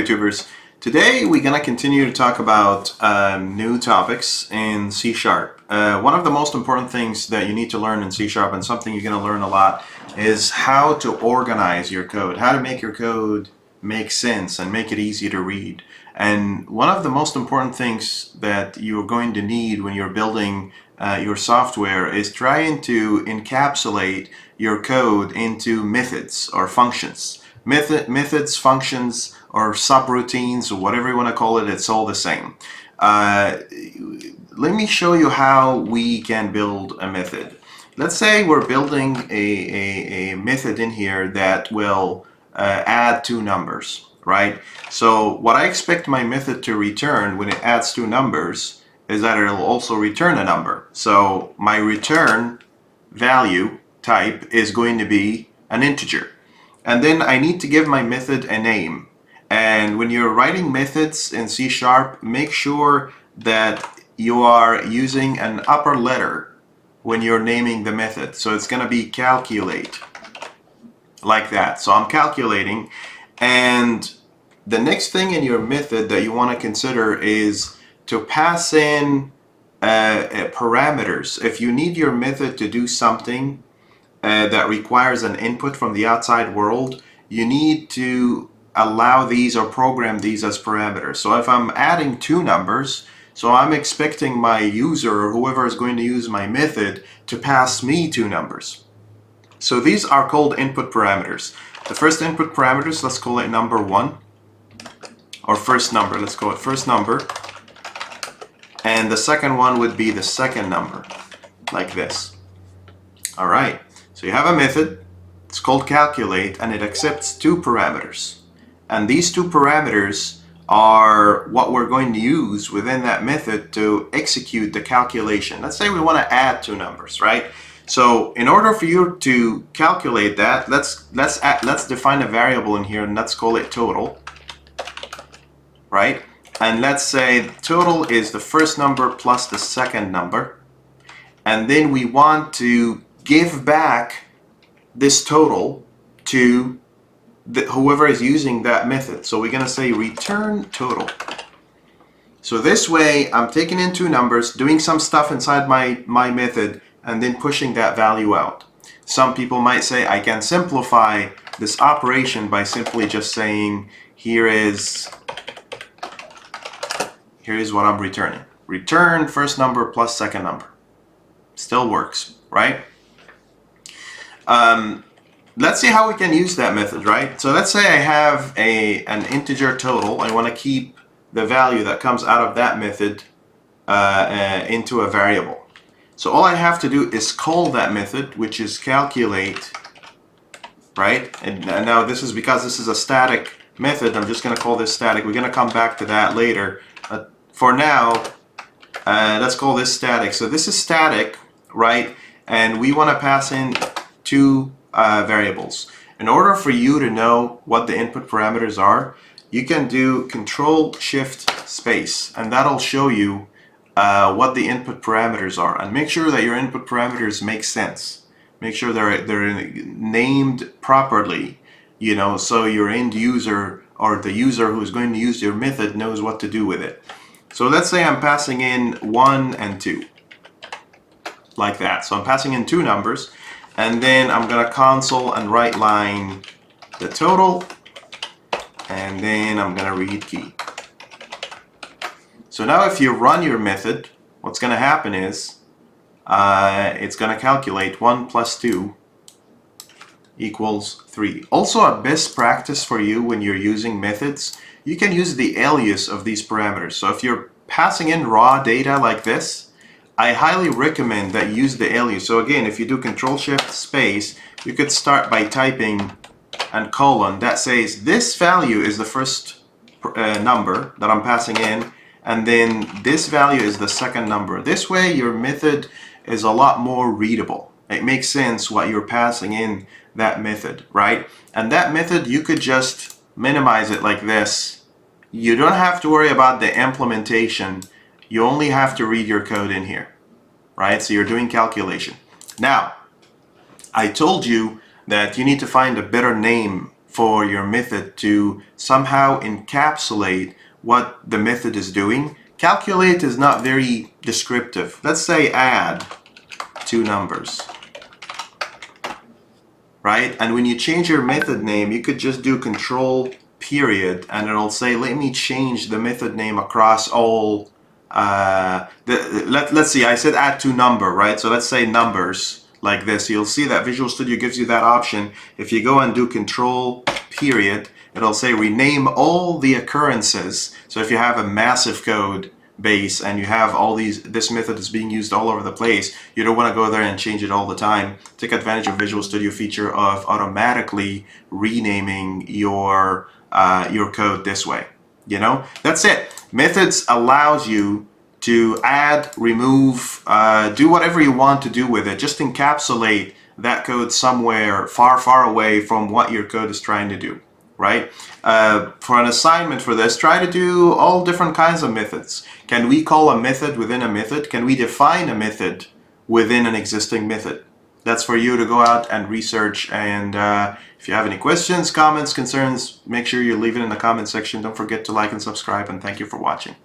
YouTubers. Today we're going to continue to talk about new topics in C#. One of the most important things that you need to learn in C# and something you're going to learn a lot is how to organize your code, how to make your code make sense and make it easy to read. And one of the most important things that you're going to need when you're building your software is trying to encapsulate your code into methods or functions. Methods, functions, or subroutines, or whatever you want to call it, it's all the same. Let me show you how we can build a method. Let's say we're building a method in here that will add two numbers, right? So what I expect my method to return when it adds two numbers is that it'll also return a number. So my return value type is going to be an integer. And then I need to give my method a name. And when you're writing methods in C#, make sure that you are using an upper letter when you're naming the method. So it's going to be calculate, like that. So I'm calculating. And the next thing in your method that you want to consider is to pass in parameters. If you need your method to do something that requires an input from the outside world, you need to allow these or program these as parameters. So if I'm adding two numbers, so I'm expecting my user or whoever is going to use my method to pass me two numbers. So these are called input parameters. The first input parameters, let's call it number 1, or first number, let's call it first number. And the second one would be the second number, like this. All right. So you have a method, it's called calculate, and it accepts two parameters. And these two parameters are what we're going to use within that method to execute the calculation. Let's say we want to add two numbers, right? So in order for you to calculate that, let's define a variable in here, and let's call it total, right? And let's say total is the first number plus the second number. And then we want to give back this total to whoever is using that method. So we're going to say return total. So this way I'm taking in two numbers, doing some stuff inside my method, and then pushing that value out. Some people might say I can simplify this operation by simply just saying here is what I'm returning. Return first number plus second number. Still works, right? Let's see how we can use that method, right? So let's say I have an integer total. I want to keep the value that comes out of that method into a variable. So all I have to do is call that method, which is calculate, right? And now this is because this is a static method. I'm just going to call this static. We're going to come back to that later. But for now, let's call this static. So this is static, right? And we want to pass in two variables. In order for you to know what the input parameters are, you can do Control-Shift-Space, and that'll show you what the input parameters are. And make sure that your input parameters make sense. Make sure they're named properly, you know, so your end user or the user who's going to use your method knows what to do with it. So let's say I'm passing in 1 and 2, like that. So I'm passing in two numbers. And then I'm going to console and write line the total, and then I'm going to read key. So now if you run your method, what's going to happen is it's going to calculate 1 plus 2 equals 3. Also, a best practice for you when you're using methods, you can use the alias of these parameters. So if you're passing in raw data like this, I highly recommend that you use the alias. So again, if you do Control-Shift-Space, you could start by typing and colon that says this value is the first number that I'm passing in, and then this value is the second number. This way your method is a lot more readable. It makes sense what you're passing in that method, right? And that method, you could just minimize it like this. You don't have to worry about the implementation. You only have to read your code in here, right? So you're doing calculation. Now, I told you that you need to find a better name for your method to somehow encapsulate what the method is doing. Calculate is not very descriptive. Let's say add two numbers, right? And when you change your method name, you could just do control period and it'll say, let me change the method name across all let's see, I said add to number, right? So let's say numbers like this. You'll see that Visual Studio gives you that option. If you go and do control period, it'll say rename all the occurrences. So if you have a massive code base and you have all this method is being used all over the place, you don't want to go there and change it all the time. Take advantage of Visual Studio feature of automatically renaming your code this way. You know, that's it. Methods allows you to add, remove, do whatever you want to do with it. Just encapsulate that code somewhere far, far away from what your code is trying to do, right? For an assignment for this, try to do all different kinds of methods. Can we call a method within a method? Can we define a method within an existing method? That's for you to go out and research. And if you have any questions, comments, concerns, make sure you leave it in the comment section. Don't forget to like and subscribe, and thank you for watching.